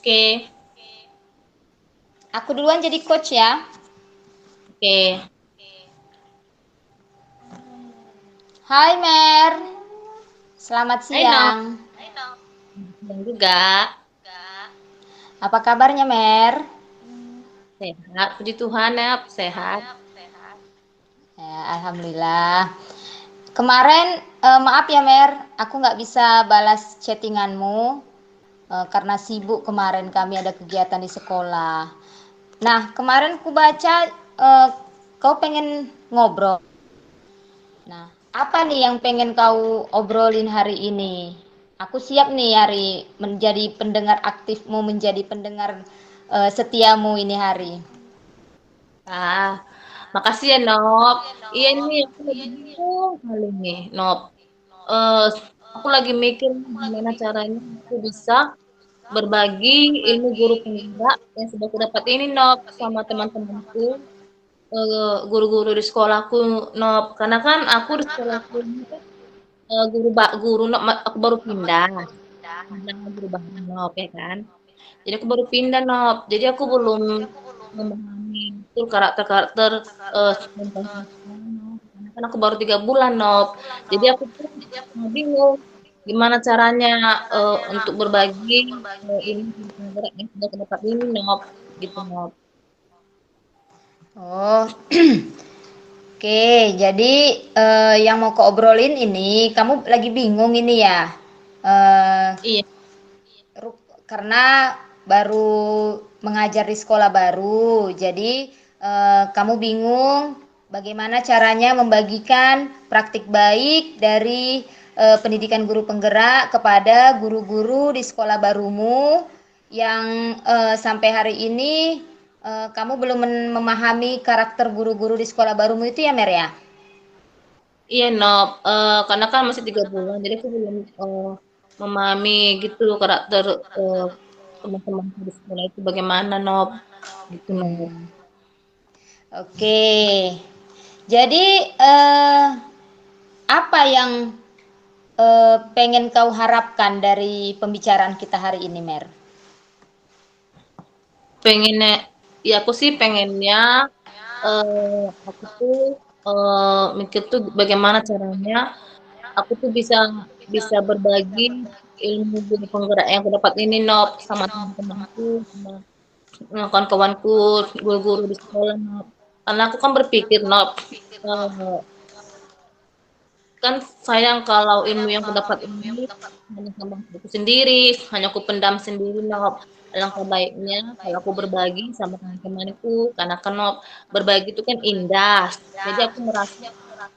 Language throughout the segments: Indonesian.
Oke, Aku duluan jadi coach ya. oke. Hai Mer, selamat Hai, Nok. siang. Dan juga Apa kabarnya Mer? sehat. Puji Tuhan ya, sehat. Ya, Alhamdulillah. Kemarin maaf ya Mer, aku nggak bisa balas chattinganmu karena sibuk kemarin kami ada kegiatan di sekolah. Nah kemarin ku baca kau pengen ngobrol. Nah apa nih yang pengen kau obrolin hari ini? Aku siap nih hari menjadi pendengar aktifmu, menjadi pendengar setiamu ini hari. Ah, makasih ya, Nop. Iya nih, aku lagi bingung kali nih, Nop. Eh, aku lagi mikir gimana caranya aku bisa berbagi ilmu guru penggerak yang sudah aku dapat ini, Nop, sama teman-temanku, guru-guru di sekolahku, Nop. Karena kan aku di sekolahku ini kan guru, Nop, aku baru pindah. Pindah guru baru, Nop, ya kan. Jadi aku baru pindah, Nop. Jadi aku belum memahami betul karakter-karakter karena kan aku baru 3 bulan, Nop. Jadi aku tuh bingung gimana caranya untuk berbagi ilmu penggerak yang sudah aku dapat ini, Nop. Gitu, Nop. Oh, oke. Jadi yang mau kau obrolin ini, kamu lagi bingung ini ya? Eh, Iya, karena baru mengajar di sekolah baru, jadi kamu bingung bagaimana caranya membagikan praktik baik dari pendidikan guru penggerak kepada guru-guru di sekolah barumu yang sampai hari ini kamu belum memahami karakter guru-guru di sekolah barumu itu ya Mer ya? iya, Nop. Karena kan masih 3 bulan, jadi aku belum memahami gitu karakter eh, teman-teman di sekolah itu bagaimana, Nop. Gitu, Nop. Oke, jadi apa yang pengen kau harapkan dari pembicaraan kita hari ini, Mer? Pengennya, ya aku sih pengennya aku tuh mikir tuh bagaimana caranya aku tuh bisa bisa berbagi ilmu guru penggerak yang aku dapat ini, Nop, sama teman-temanku, sama kawan-kawanku, guru-guru di sekolah, Nop. Karena aku kan berpikir, Nop, eh, kan sayang kalau ilmu yang aku dapat ini hanya sama aku sendiri, hanya aku pendam sendiri, Nop. Alangkah baiknya kalau aku berbagi sama teman-temanku, karena kan, Nop, berbagi itu kan indah. Jadi aku merasa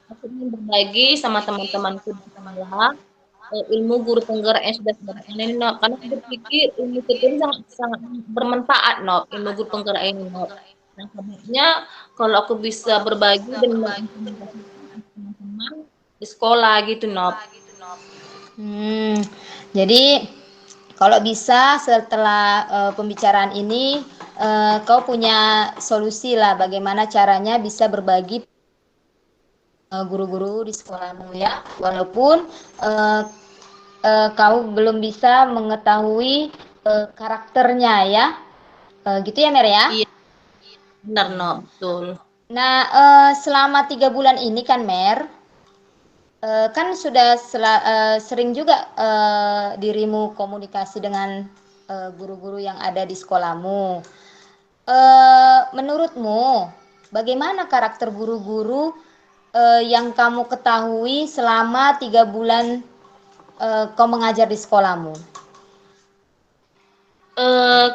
aku ingin berbagi sama teman-temanku di sekolah ilmu guru penggerak yang sudah saya dapatkan ini, Nop. Karena aku berpikir ilmu itu ini sangat sangat bermanfaat, Nop. Ilmu guru penggerak ini, Nop. Nah, sebenarnya kalau aku bisa berbagi dan mengimplementasikan teman-teman di sekolah gitu, Nop. Hmm, jadi kalau bisa setelah pembicaraan ini kau punya solusi lah bagaimana caranya bisa berbagi guru-guru di sekolahmu ya, walaupun eh, kau belum bisa mengetahui karakternya ya. Gitu ya Mer ya. Iya, benar, Nop, betul. Nah, selama 3 bulan ini kan Mer, kan sudah sering juga dirimu komunikasi dengan guru-guru yang ada di sekolahmu. Menurutmu, bagaimana karakter guru-guru yang kamu ketahui selama 3 bulan kau mengajar di sekolahmu?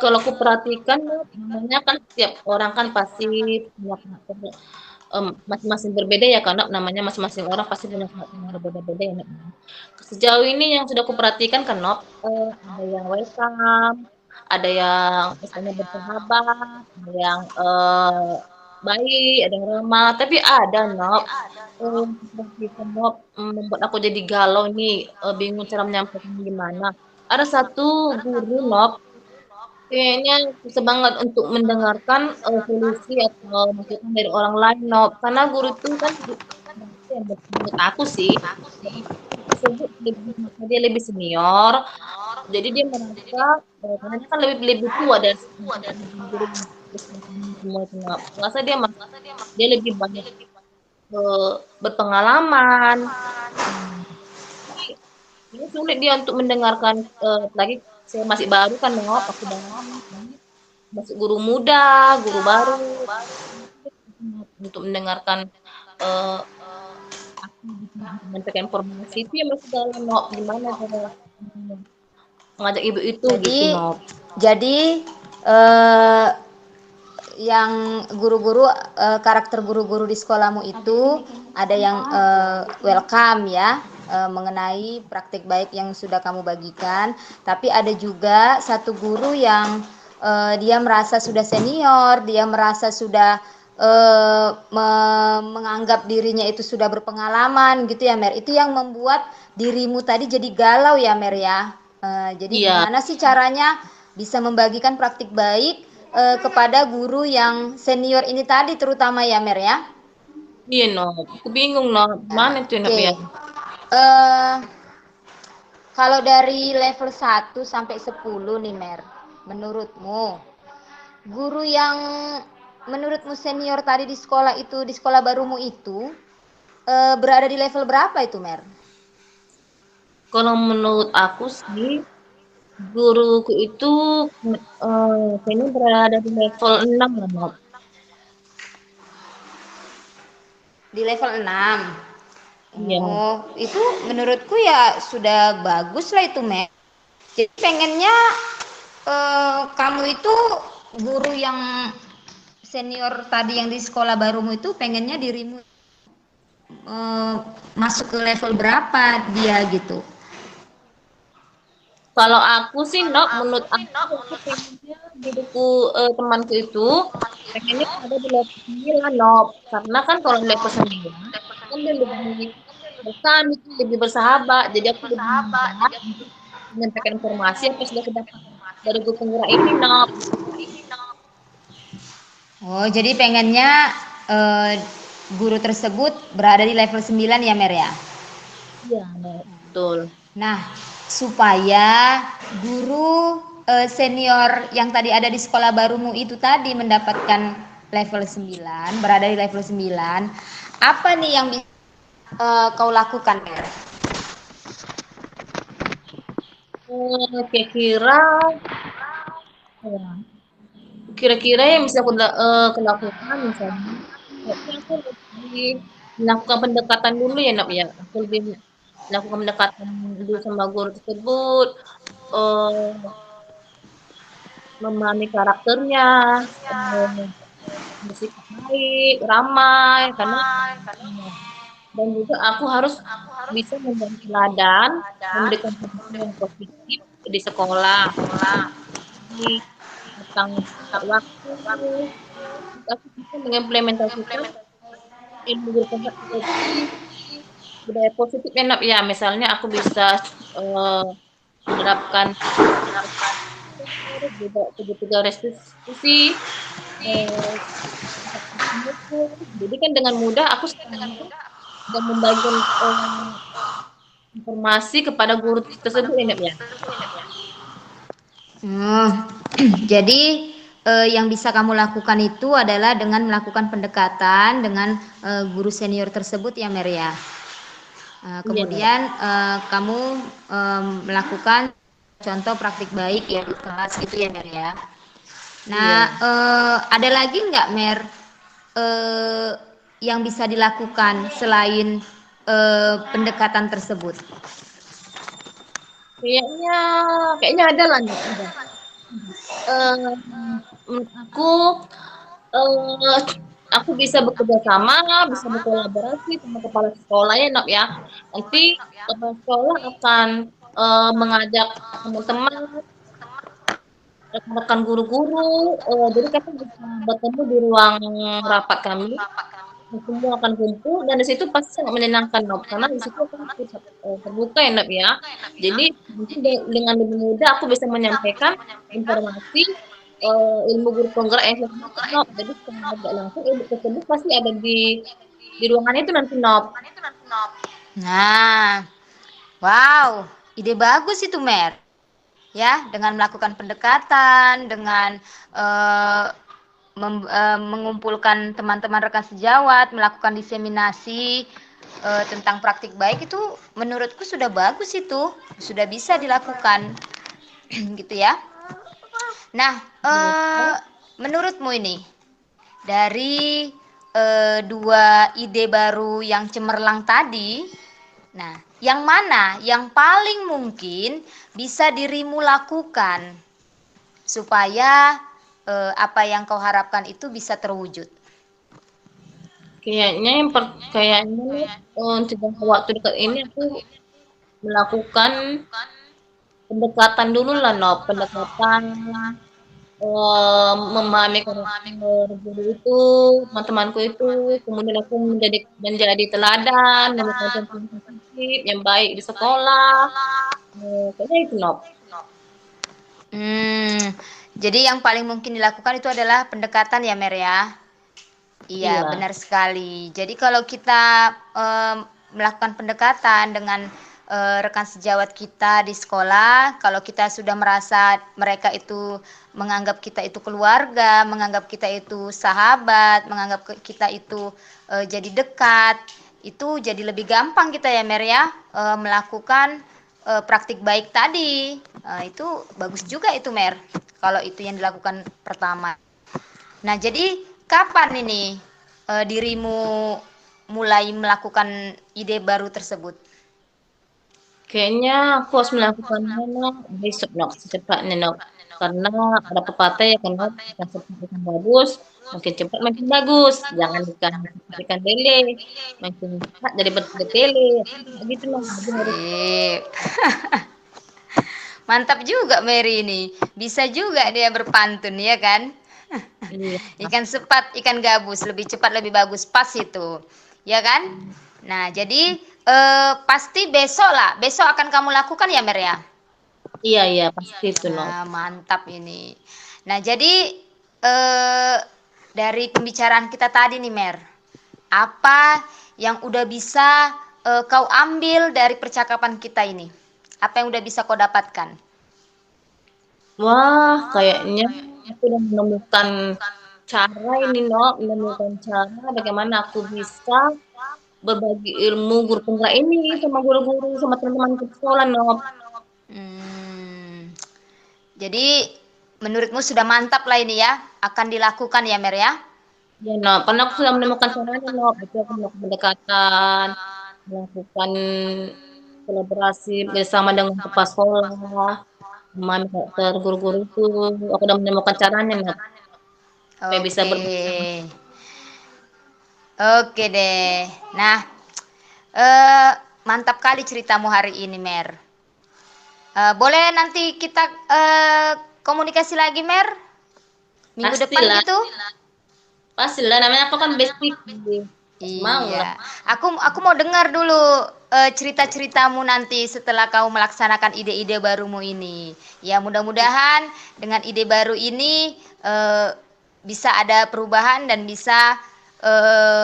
Kalau aku perhatikan, Nop, namanya kan setiap orang kan pasti punya karakter masing-masing berbeda ya, karena namanya masing-masing orang pasti punya karakter yang berbeda-beda ya, Nop. Sejauh ini yang sudah aku perhatikan kan, Nop, ada yang welcome, ada yang misalnya bersahabat, ada yang baik, ada yang ramah, tapi ada, Nop, seperti itu, Nop, membuat aku jadi galau nih, bingung cara menyampaikan gimana. Ada satu guru, Nop, kayaknya susah banget untuk mendengarkan solusi atau masukan dari orang lain, Nop. Karena guru itu kan menurut aku sih, guru tersebut dia lebih senior, Jadi dia merasa, karena dia kan lebih lebih tua dari guru semua itu, Nop. Merasa dia lebih banyak, berpengalaman. Mmm, jadi ini sulit dia untuk mendengarkan, apalagi saya masih baru kan, Nop, aku baru, jadi masih guru muda, guru baru, untuk mendengarkan, eee, aku gitu menyampaikan informasi itu yang masih dalam, Nop, gimana cara, mengajak ibu itu gitu, Jadi Nop. jadi eh, yang guru-guru karakter guru-guru di sekolahmu itu ada yang welcome ya mengenai praktik baik yang sudah kamu bagikan, tapi ada juga satu guru yang dia merasa sudah senior, dia merasa sudah menganggap dirinya itu sudah berpengalaman gitu ya Mer. Itu yang membuat dirimu tadi jadi galau ya Mer ya. Jadi Iya, gimana sih caranya bisa membagikan praktik baik kepada guru yang senior ini tadi terutama ya Mer ya? iya, Nop, aku bingung, Nop, gimana tuh, Nop, Oke. ya? Eh kalau dari level 1 sampai 10 nih Mer, menurutmu guru yang menurutmu senior tadi di sekolah itu di sekolah barumu itu berada di level berapa itu Mer? Kalau menurut aku sih, guruku itu, kayaknya berada di level 6 lah, Nop. Di level 6. Iya. Oh, itu menurutku ya sudah bagus lah itu Mer. Jadi pengennya kamu itu guru yang senior tadi yang di sekolah barumu itu pengennya dirimu eh, masuk ke level berapa dia gitu. Kalau aku sih, Nok, menurut aku pengennya guruku, temanku itu, pengennya ada di level 9, Nok. Karena kan kalau di level 9, kan dia lebih dekat, itu lebih bersahabat. Jadi aku lebih mudah untuk menyampaikan informasi apa yang sudah aku dapat dari guru penggerak ini, Nok. Oh, jadi pengennya eh, guru tersebut berada di level 9 ya Mer ya. Iya, Nok, betul. Nah, supaya guru senior yang tadi ada di sekolah barumu itu tadi mendapatkan level 9, berada di level 9, apa nih yang bisa kau lakukan, Mer? Kira-kira, ya, kira-kira yang bisa aku lakukan misalnya, kayaknya aku lebih melakukan pendekatan dulu ya, Nok, ya. Aku lebih melakukan pendekatan dulu sama guru tersebut, eee, memahami karakternya, bersikap baik, ramai, karena dan juga aku harus bisa menjadi teladan, memberikan contoh yang positif di sekolah, jadi tentang tepat waktu, terus aku bisa mengimplementasikan ilmu berpenggerak seperti budaya positif enak ya, misalnya aku bisa, eee, menerapkan juga tiga restitusi, eee, jadi kan dengan mudah aku sekarang itu sudah membagikan, informasi kepada guru tersebut ya, Nak, ya? Oh, jadi yang bisa kamu lakukan itu adalah dengan melakukan pendekatan dengan guru senior tersebut ya Mer ya. Iya, Nak. Kemudian kamu melakukan contoh praktik baik ya di kelas gitu ya Mer ya. Nah, Iya. ada lagi nggak Mer eh, yang bisa dilakukan selain pendekatan tersebut? Kayaknya kayaknya ada lah, Nak, ada. Menurut eee, aku bisa bekerja sama, bisa berkolaborasi sama kepala sekolah ya, Nak, ya. Nanti kepala sekolah akan, mengajak teman-teman, rekan-rekan guru-guru, jadi kami bisa bertemu di ruang rapat kami, semua akan kumpul dan di situ pasti sangat menyenangkan, Nop, karena di situ kan terbuka ya, Nop, ya. Jadi mungkin dengan lebih mudah aku bisa menyampaikan informasi, ilmu guru penggerak yang saya dapat, Nop. Jadi secara tidak langsung ilmu tersebut pasti ada di ruangan itu nanti, Nop. Nah, wow, ide bagus itu Mer. ya, dengan melakukan pendekatan, dengan mengumpulkan teman-teman rekan sejawat, melakukan diseminasi tentang praktik baik itu menurutku sudah bagus itu, sudah bisa dilakukan gitu ya. Nah, menurutmu ini dari dua ide baru yang cemerlang tadi, nah, yang mana yang paling mungkin bisa dirimu lakukan supaya apa yang kau harapkan itu bisa terwujud? Kayaknya untuk jangka waktu dekat ini aku melakukan pendekatan dulu lah, no. Pendekatan memahami karakter guru itu, teman-temanku itu, kemudian aku menjadi teladan, memberikan contoh yang positif, yang baik di sekolah. Kayaknya itu, no. Jadi yang paling mungkin dilakukan itu adalah pendekatan ya, Mer ya? Iya, Iya. benar sekali. Jadi kalau kita melakukan pendekatan dengan rekan sejawat kita di sekolah, kalau kita sudah merasa mereka itu menganggap kita itu keluarga, menganggap kita itu sahabat, menganggap kita itu jadi dekat, itu jadi lebih gampang kita ya, Mer ya, melakukan praktik baik tadi. Itu bagus juga itu, Mer. Kalau itu yang dilakukan pertama. Nah, jadi kapan ini dirimu mulai melakukan ide baru tersebut? Kayaknya aku harus melakukannya, no, besok, no, secepatnya, no. Karena ada pepatah ya kan, no, makin cepat makin bagus, makin cepat makin bagus. Jangan ikan lele, makin cepat jadi bertele-tele. Gitu loh. Jadi harus. Sip. Mantap juga Mary ini. Bisa juga dia berpantun ya kan? Iya. Ikan sepat, ikan gabus, lebih cepat lebih bagus. Pas itu. Ya kan? Nah, jadi pasti besok lah. Besok akan kamu lakukan ya, Mer ya? Iya, iya, pasti itu, no. Nah, mantap ini. Nah, jadi dari pembicaraan kita tadi nih, Mer, apa yang udah bisa kau ambil dari percakapan kita ini? Apa yang udah bisa kau dapatkan? Wah, kayaknya aku udah menemukan cara ini, no, menemukan cara bagaimana aku bisa berbagi ilmu guru penggerak ini sama guru-guru sama teman-teman di sekolah, no. Hmm, jadi menurutmu sudah mantap lah ini ya, akan dilakukan ya, Mer ya? Ya, no, karena aku sudah menemukan caranya, no. Itu aku melakukan pendekatan, melakukan kolaborasi bersama dengan kepala sekolah, memahami karakter guru-guru itu. Aku udah menemukan caranya, no, supaya bisa Oke. bersama. Oke deh. Nah, eh mantap kali ceritamu hari ini, Mer. Boleh nanti kita komunikasi lagi, Mer? Minggu depan Pastilah, gitu? pastilah. Namanya aku kan basic. Pasti mau lah. Iya. Aku mau dengar dulu cerita-ceritamu nanti setelah kau melaksanakan ide-ide barumu ini. Ya, mudah-mudahan dengan ide baru ini bisa ada perubahan dan bisa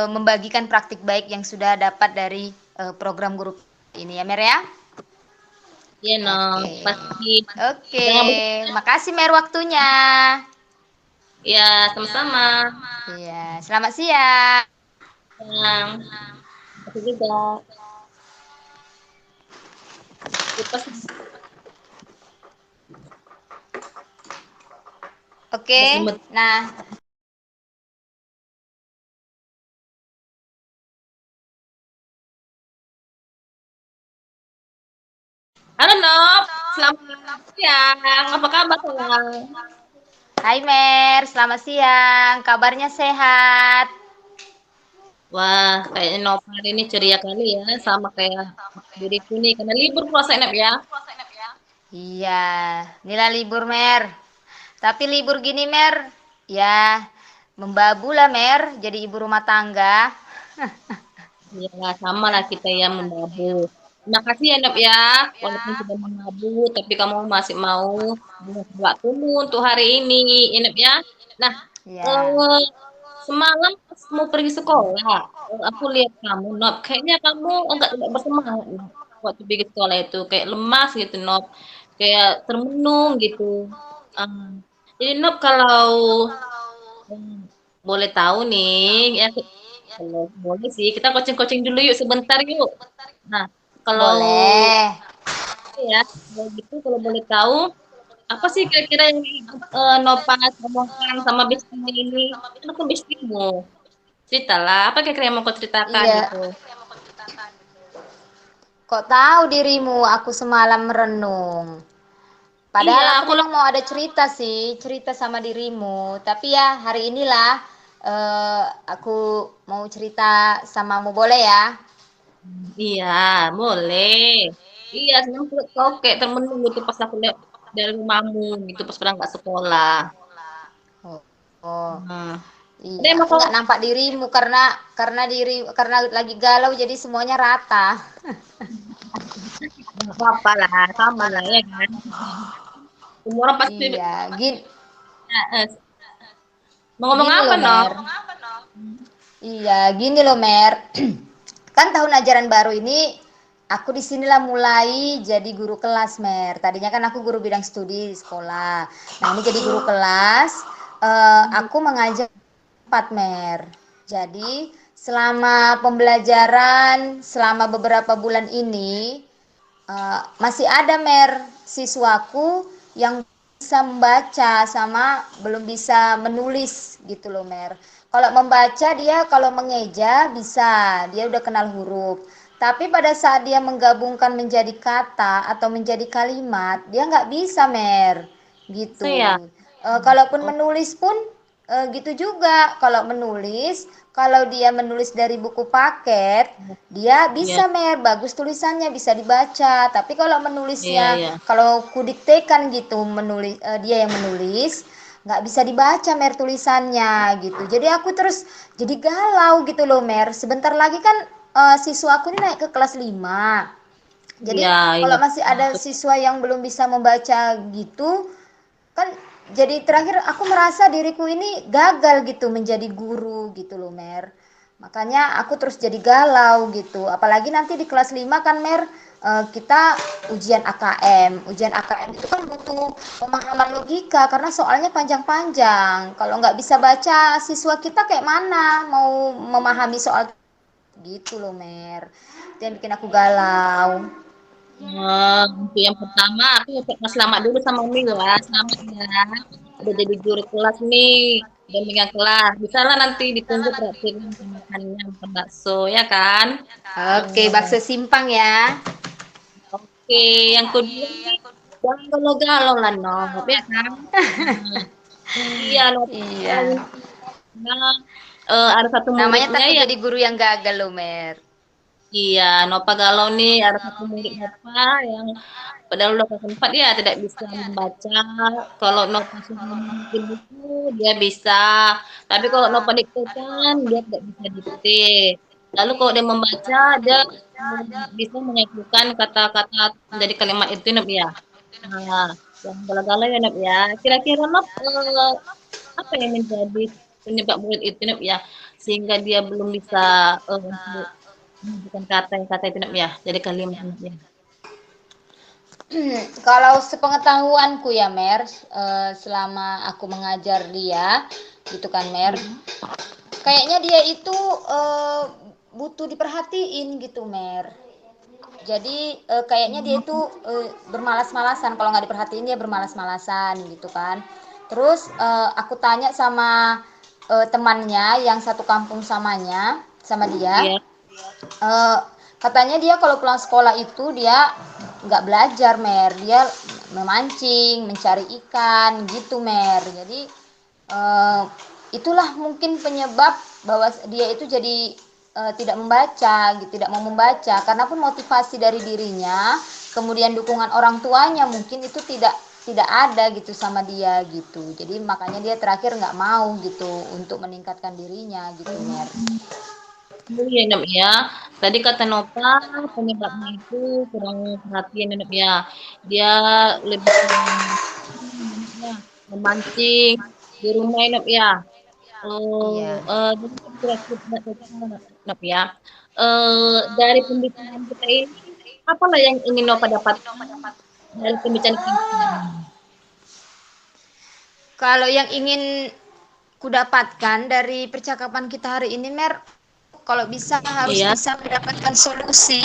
membagikan praktik baik yang sudah dapat dari program guru ini ya, Mer ya. Iya, no, Oke. pasti. Oke, Jangan makasih Mer waktunya. ya, sama-sama. Iya, selamat siang. Yang aku juga. Lupa sih. Oke, nah Halo, Nop. Selamat siang. Apa kabar, sayang? hai Mer, selamat siang. Kabarnya sehat? Wah, kayaknya Nop hari ini ceria kali ya, sama kayak diriku nih, karena libur puasa Nop ya. Iya, inilah libur Mer. Tapi libur gini Mer, ya membabu lah Mer, jadi ibu rumah tangga. Iya, sama lah kita yang membabu. Terima kasih ya, Nop ya. Walaupun sudah membabu, tapi kamu masih mau waktumu untuk hari ini, ya, Nop ya. Nah, Iya. eh, semalam pas mau pergi sekolah, aku lihat kamu, Nop. Kayaknya kamu agak tidak bersemangat, Nop, waktu pergi sekolah itu. Kayak lemas gitu, Nop. kayak termenung gitu. Ah, jadi Nop kalau hmm, boleh tahu nih, ya kalau boleh sih kita coaching-coaching dulu yuk sebentar yuk. Nah, kalau Boleh. ya, kalau gitu kalau boleh tahu apa sih kira-kira yang Nova omongkan sama bestinya ini? Kan aku bestimu. Ceritalah, apa kira-kira yang mau kau ceritakan Iya. gitu? Kok tahu dirimu aku semalam merenung? Iya, Padahal aku aku memang mau ada cerita sih, cerita sama dirimu. Tapi ya hari inilah aku mau cerita samamu, boleh ya? iya, boleh. Iya, senang perut kau kayak termenung gitu pas aku lihat dari rumahmu gitu pas berangkat sekolah. Oh, oh. Nah, ada Iya, yang mau aku kau nggak nampak dirimu karena lagi galau jadi semuanya rata. nggak apa-apa lah, sama lah ya kan. Semua orang pasti Iya, eh, mau ngomong gini apa loh no? Mer. Iya, gini loh Mer. Kan tahun ajaran baru ini aku di sinilah mulai jadi guru kelas Mer. Tadinya kan aku guru bidang studi di sekolah. Nah ini jadi guru kelas. Aku mengajar 4 Mer. Jadi selama pembelajaran selama beberapa bulan ini masih ada Mer siswaku yang bisa membaca sama belum bisa menulis gitu loh Mer. Kalau membaca dia kalau mengeja bisa, dia udah kenal huruf. Tapi pada saat dia menggabungkan menjadi kata atau menjadi kalimat, dia nggak bisa Mer. Saya. Gitu. Kalaupun menulis pun gitu juga. Kalau menulis, kalau dia menulis dari buku paket, dia Iya, bisa Mer, bagus tulisannya bisa dibaca. Tapi kalau iya, menulisnya, iya. kalau kudiktekan gitu menulis dia yang menulis, nggak bisa dibaca Mer tulisannya gitu. Jadi aku terus jadi galau gitu loh Mer. Sebentar lagi kan siswa aku ini naik ke kelas 5. Iya, Jadi iya. kalau masih ada siswa yang belum bisa membaca gitu, kan jadi terakhir aku merasa diriku ini gagal gitu menjadi guru gitu loh Mer. Makanya aku terus jadi galau gitu. Apalagi nanti di kelas 5 kan Mer, kita ujian AKM. Ujian AKM itu kan butuh pemahaman logika karena soalnya panjang-panjang. Kalau nggak bisa baca siswa kita kayak mana mau memahami soal gitu loh Mer. Itu yang bikin aku galau. Untuk yang pertama, aku mau selamat dulu sama Umi ya. Selamat ya. Udah jadi guru kelas nih. Dan dengan kelas. Bisa lah nanti ditunggu terakhirnya makannya makan bakso, ya kan? Oke, Hmm, bakso simpang ya. oke, yang kedua nih, jangan galau-galau lah, Nob, ya kan? Hmm, iya, Nob. Iya. Nah, ada satu Namanya muridnya takut ya. jadi guru yang gagal loh, Mer. Iya, Nova galau nih. Ada satu murid Nova yang padahal udah kelas 4 ya tidak bisa membaca. Kalau Nova suruh masukin buku dia bisa. Tapi kalau Nova diktekan dia tidak bisa dikte. Lalu kalau dia membaca dia bisa menyatukan kata-kata menjadi kalimat itu Nop ya. Nah, yang galau-galau ya Nop ya. Kira-kira Nop apa yang menjadi penyebab murid itu Nop ya sehingga dia belum bisa untuk menunjukkan kata-kata itu Nop ya. Jadi kalimat Nop ya. Kalau sepengetahuanku ya, Mer, selama aku mengajar dia, gitu kan, Mer. Kayaknya dia itu butuh diperhatiin gitu, Mer. Jadi kayaknya dia itu bermalas-malasan kalau nggak diperhatiin dia bermalas-malasan gitu kan. Terus aku tanya sama temannya yang satu kampung sama dia, Iya. eh, katanya dia kalau pulang sekolah itu dia nggak belajar Mer, dia memancing mencari ikan gitu Mer. Jadi eh, itulah mungkin penyebab bahwa dia itu jadi tidak membaca gitu, tidak mau membaca karena pun motivasi dari dirinya kemudian dukungan orang tuanya mungkin itu tidak ada gitu sama dia gitu. Jadi makanya dia terakhir nggak mau gitu untuk meningkatkan dirinya gitu Mer. Iya, Nep ya. Tadi kata Nova penyebabnya itu kurang perhatian, Nep ya. Dia lebih ya, memancing di rumah, Nep ya. Iya. Jadi kira-kira Nep ya. Dari pembicaraan kita ini, apalah yang ingin Nova dapat? dari pembicaraan kita. Kalau yang ingin kudapatkan dari percakapan kita hari ini, Mer, kalau bisa harus Iya. bisa mendapatkan solusi,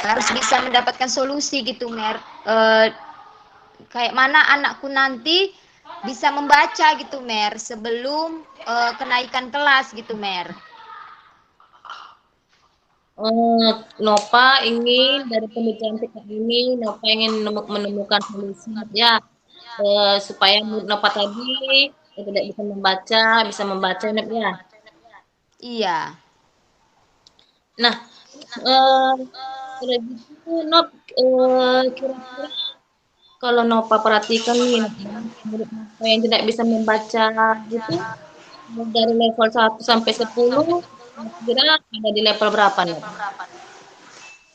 harus bisa mendapatkan solusi gitu, Mer. Kayak mana anakku nanti bisa membaca gitu, Mer, sebelum kenaikan kelas gitu, Mer. Nova ingin dari pembicaraan kita ini, Nova ingin menemukan solusi ya, supaya murid Nova tadi tidak bisa membaca ya. Iya. Nah, eh, kalau gitu, Nop, kira-kira kalau Nova perhatikan nih, murid Nova yang tidak bisa membaca itu dari level 1 sampai 10, kira ada di level berapa, Nop?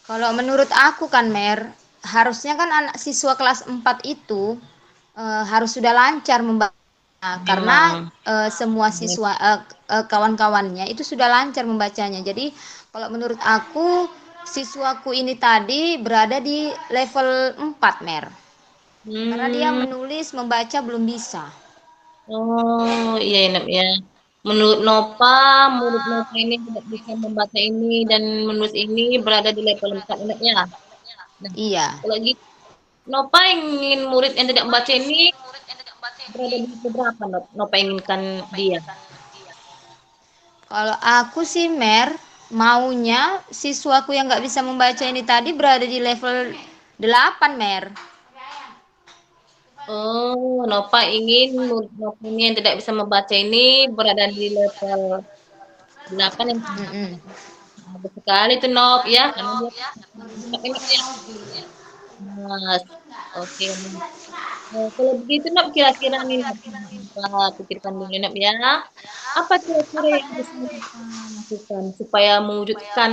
Kalau menurut aku kan, Mer, harusnya kan anak siswa kelas 4 itu harus sudah lancar membaca karena Memang. semua siswa kawan-kawannya itu sudah lancar membacanya. Jadi kalau menurut aku siswaku ini tadi berada di level 4, Mer. Karena dia Hmm. menulis, membaca belum bisa. Oh, iya enak ya. Menurut Nova, murid Nova ini tidak bisa membaca ini dan menulis ini berada di level 4 enak ya. Nah, Iya. kalau gitu Nova ingin murid yang tidak membaca ini berada di level berapa, Nova inginkan dia? Kalau aku sih, Mer, maunya siswaku yang nggak bisa membaca ini tadi berada di level 8, Mer. Oh, Nova ingin murid Nova ini yang tidak bisa membaca ini berada di level 8 yang Mm-mm. bagus sekali tuh Nov ya, karena dia enak ya. Mas, oke. Kalau begitu, Nop, kira-kira nih, Nop, apa pikirkan dulu, Nop, ya. Apa kira-kira yang bisa kita lakukan supaya mewujudkan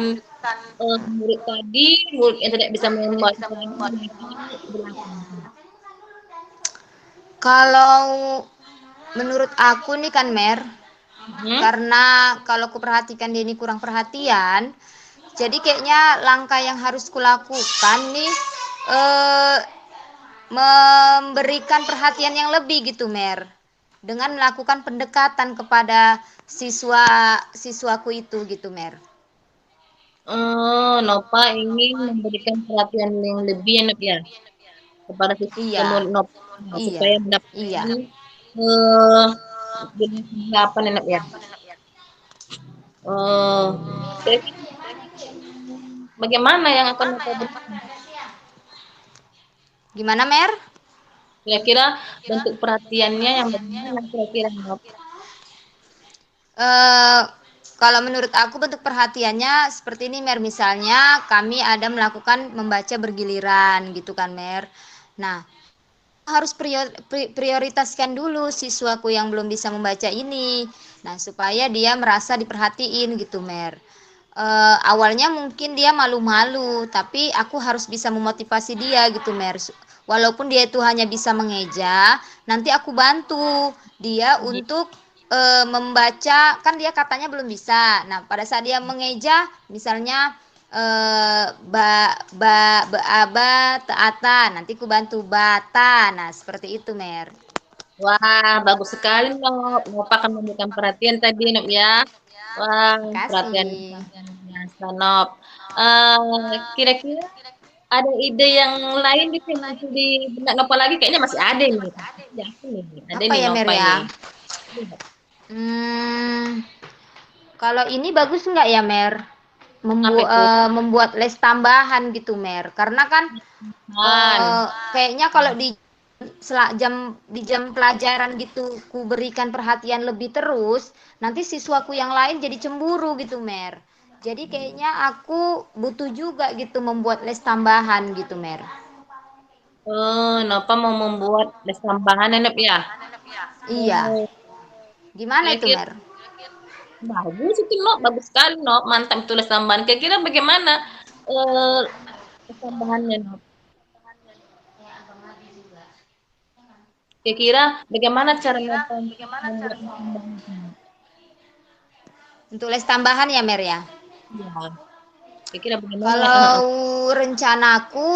murid tadi, murid yang tidak bisa membaca tadi menjadi delapan? Kalau menurut aku nih kan, Mer, Hmm? karena kalau aku perhatikan dia ini kurang perhatian, jadi kayaknya langkah yang harus kulakukan nih eh, memberikan perhatian yang lebih gitu, Mer, dengan melakukan pendekatan kepada siswaku itu gitu, Mer. Nova ingin memberikan perhatian yang lebih, ya, Nop, ya, kepada siswa Iya, murid Nova, iya, supaya iya. mendapatkan eh delapan, ya, Nop, ya. Eh, kira-kira bagaimana yang akan Nova berikan? Gimana, Mer? Kira-kira bentuk perhatiannya yang bagaimana kira-kira, Nop? Eh, kalau menurut aku bentuk perhatiannya seperti ini, Mer. Misalnya kami ada melakukan membaca bergiliran gitu kan, Mer. Nah, harus prioritaskan dulu siswaku yang belum bisa membaca ini. Nah, supaya dia merasa diperhatiin gitu, Mer. Awalnya mungkin dia malu-malu, tapi aku harus bisa memotivasi dia gitu, Mer. Walaupun dia itu hanya bisa mengeja, nanti aku bantu dia untuk membaca, kan dia katanya belum bisa. Nah, pada saat dia mengeja, misalnya ba aba taata, nanti ku bantu bata. Nah, seperti itu, Mer. Wah, bagus sekali, Nop. Nop akan memberikan perhatian tadi, Nop, ya. Wah, perhatian Kasih. luar biasa, Nop. Kira-kira ada ide yang lain nih yang muncul di benak Nova lagi? Kayaknya masih ada nih. Yakin nih, ada Apa nih ya, Mer Nova ini. ya? Hmm, kalau ini bagus nggak ya, Mer? Apa itu? Membuat les tambahan gitu, Mer. Karena kan Man. kayaknya kalau di jam pelajaran gitu ku berikan perhatian lebih terus, nanti siswaku yang lain jadi cemburu gitu, Mer. Jadi kayaknya aku butuh juga gitu membuat les tambahan gitu, Mer. Nova mau membuat les tambahan, ya, Nop, ya. Iya. Oh, Gimana itu, kira-kira Mer? bagus itu, Nop. Bagus sekali, Nop. Mantap tulis tambahan. Kira-kira bagaimana eh tambahannya, Nop? Kira-kira bagaimana cara Nova untuk membuat tambahan itu, Nop? Untuk les tambahan ya, Mer ya? Iya. Kira-kira bagaimana? Kalau rencanaku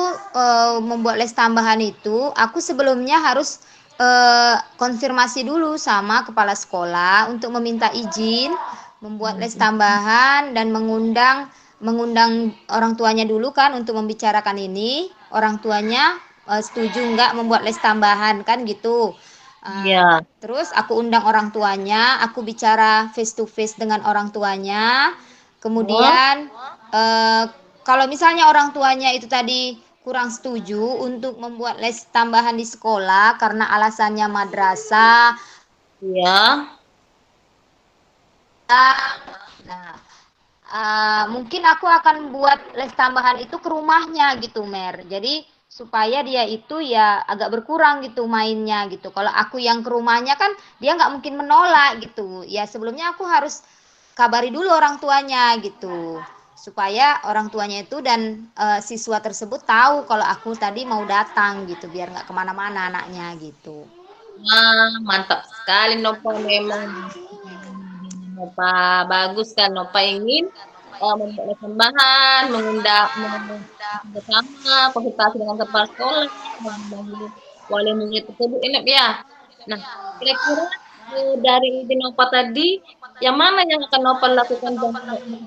membuat les tambahan itu, aku sebelumnya harus konfirmasi dulu sama kepala sekolah untuk meminta izin membuat les tambahan dan mengundang orang tuanya dulu kan untuk membicarakan ini. Orang tuanya setuju nggak membuat les tambahan kan gitu. Iya. Terus aku undang orang tuanya, aku bicara face to face dengan orang tuanya. Oh, Kemudian eh, kalau misalnya orang tuanya itu tadi kurang setuju untuk membuat les tambahan di sekolah karena alasannya madrasah. iya. Nah, mungkin aku akan buat les tambahan itu ke rumahnya gitu, Mer. Jadi supaya dia itu ya agak berkurang gitu mainnya gitu. Kalau aku yang ke rumahnya kan dia nggak mungkin menolak gitu. Ya sebelumnya aku harus kabari dulu orang tuanya gitu. Supaya orang tuanya itu dan siswa tersebut tahu kalau aku tadi mau datang gitu. Biar nggak kemana-mana anaknya gitu. Wah, mantap sekali Nova memang. Nova bagus kan Nova ingin membuat tambahan, mengundang bersama, konsultasi dengan kepala sekolah, memanggil wali murid tersebut enak ya. Nah, kira-kira dari ide Nova tadi, yang mana yang akan Nova lakukan dan tidak ini?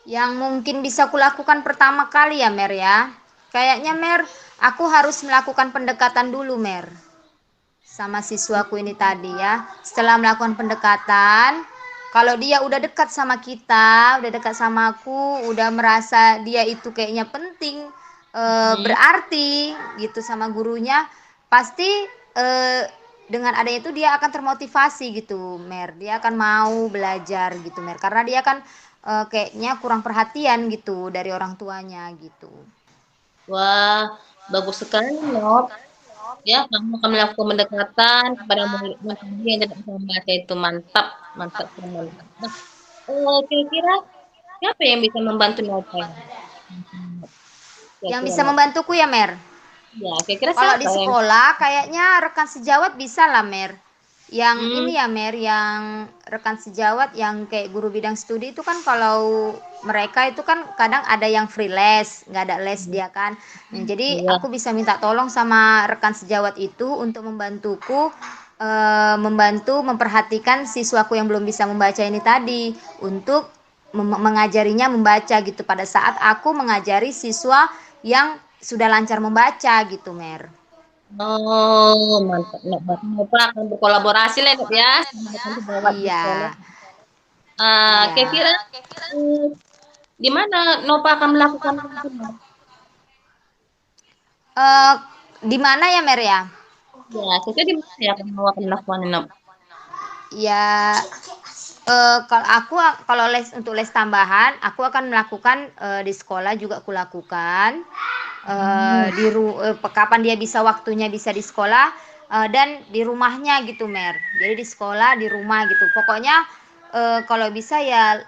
Yang mungkin bisa kulakukan pertama kali ya, Mer ya. Kayaknya Mer, aku harus melakukan pendekatan dulu, Mer. Sama siswaku ini tadi ya. Setelah melakukan pendekatan, kalau dia udah dekat sama kita, udah dekat sama aku, udah merasa dia itu kayaknya penting, Hmm. berarti gitu sama gurunya, pasti dengan adanya itu dia akan termotivasi gitu, Mer. Dia akan mau belajar gitu, Mer. Karena dia kan kayaknya kurang perhatian gitu dari orang tuanya gitu. Wah, bagus sekali, Nov. Ya, kamu akan melakukan pendekatan kepada murid-murid tadi yang tidak bisa membaca itu mantap, mantap, mantap. Nah, kira-kira siapa yang bisa membantu Nova ya? Yang Kira-kira bisa Nova. membantuku ya, Mer. Ya, kira-kira Kalau di siapa yang sekolah kayaknya rekan sejawat bisa lah, Mer. Yang ini hmm, ya, Mer, yang rekan sejawat yang kayak guru bidang studi itu kan kalau mereka itu kan kadang ada yang free les, nggak ada les dia kan. Nah, jadi iya. aku bisa minta tolong sama rekan sejawat itu untuk membantuku membantu memperhatikan siswaku yang belum bisa membaca ini tadi untuk mengajarinya membaca gitu pada saat aku mengajari siswa yang sudah lancar membaca gitu, Mer. Oh, mantap. Nova akan berkolaborasi lah ya sama rekan sejawat di Iya, sekolah. iya. Kira-kira eh, di mana Nova akan melakukan itu? Eh, di mana ya, Mer ya? Ya, kira-kira di mana ya kamu akan melakukan ini? Ya, kalau les untuk les tambahan, aku akan melakukan di sekolah juga aku lakukan. Hmm. Kapan dia bisa waktunya bisa di sekolah dan di rumahnya gitu, Mer. Jadi di sekolah, di rumah gitu. Pokoknya kalau bisa ya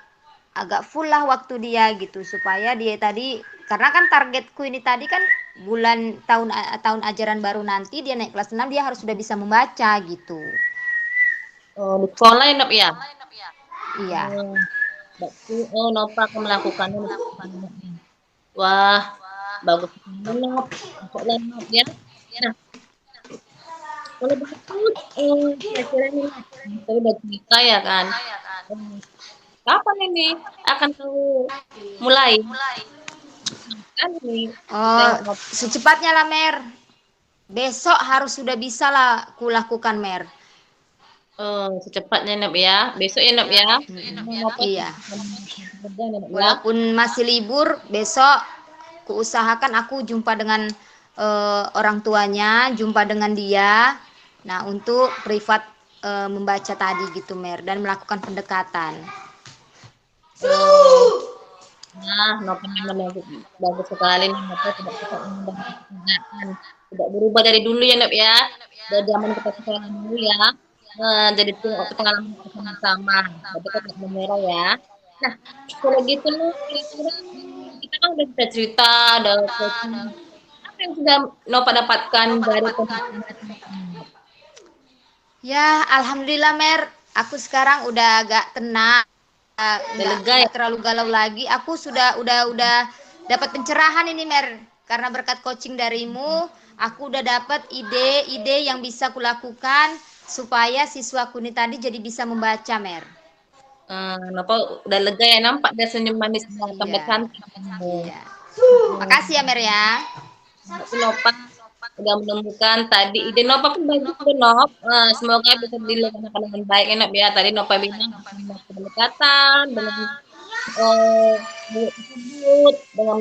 agak full lah waktu dia gitu supaya dia tadi karena kan targetku ini tadi kan bulan tahun ajaran baru nanti dia naik kelas 6 dia harus sudah bisa membaca gitu. Oh, di sekolah ya, Nop ya? Iya. Oh, berarti Nova akan melakukannya di sekolah. Wah, bagus sekali, Nop. Masuklah, Nop ya. Nah, kalau begitu, kira-kira nih, Nop. Saya udah cerita ya kan. Eh, Kapan ini akan tahu mulai? Kan ini, Oh, saya mau secepatnya lah, Mer. Besok harus sudah bisa lah kulakukan, Mer. secepatnya, Nop ya. Besok ya, Nop ya. Nova Iya. kerja, Nop ya. Walaupun masih libur, besok kuusahakan aku jumpa dengan orang tuanya, jumpa dengan dia. Nah, untuk privat membaca tadi gitu, Mer, dan melakukan pendekatan. Oh, nah, Nova memang bagus, bagus sekali nih, Nova tidak cepat mengubah pekerjaan. Tidak berubah dari dulu ya, Nop ya. Dari zaman kita sekolah dulu ya. Jadi waktu pengalaman kita sama-sama. Tapi kita tidak menyerah ya. Nah, kalau gitu nih, kira-kira kita kan udah bisa cerita, ada coaching. Apa yang sudah Nova dapatkan dari konsultasi ini? Ya, alhamdulillah, Mer. Aku sekarang udah agak tenang. Udah lega ya? nggak terlalu galau lagi. Aku udah dapat pencerahan ini Mer, karena berkat coaching darimu, aku udah dapat ide-ide yang bisa kulakukan supaya siswaku ini tadi jadi bisa membaca Mer. Kenapa udah lega ya, nampak dia senyum manis tambah Iya, cantik kamu. iya. Makasih ya Mer ya. Tapi Nova udah menemukan tadi ide Nova pun bagus tuh Nov. Semoga bisa dilaksanakan dengan baik ya Nov ya. Tadi Nova bilang pendekatan dengan eh, murid tersebut dengan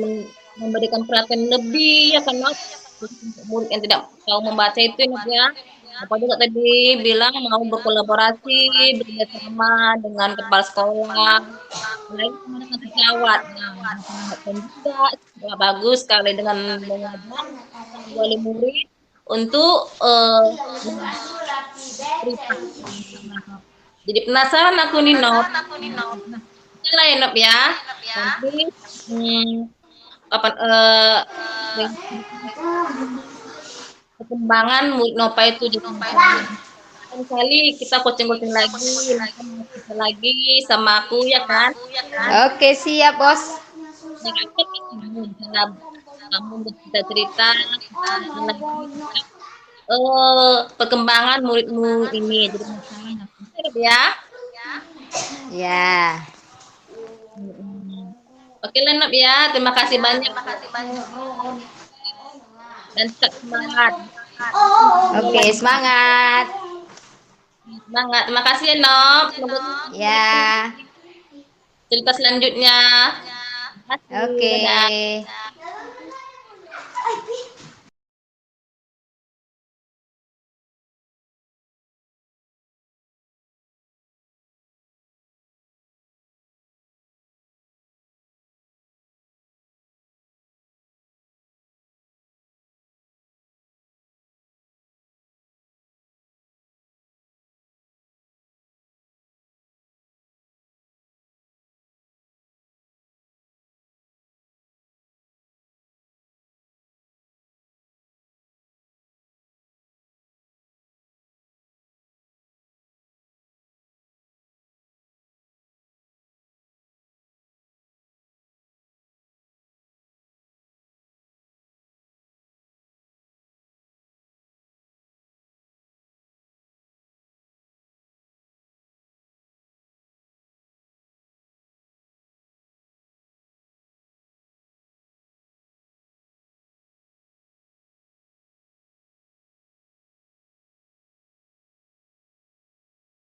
memberikan perhatian lebih ya kan Nov. Khusus untuk murid yang tidak tahu membaca itu ya Nov ya. Apa juga tadi bilang mau berkolaborasi bekerjasama dengan kepala sekolah. Lain kemarin ngasih jawab. Nah, dan juga bagus sekali dengan mengajak wali murid untuk cerita. Jadi penasaran aku nih Nop. Lah ya Nop ya. Nanti kapan perkembangan murid Nopa itu jadi kali kita coaching-coaching lagi sama aku ya kan. Oke, siap, Bos. Kamu bisa cerita perkembangan muridmu ini jadi masalah ya. Ya. Oke Lenop ya, terima kasih banyak dan tetap semangat. Oke, semangat. Semangat. Terima kasih ya Nop. Semoga Ya. cerita selanjutnya. Terima kasih. Oke. Dadah.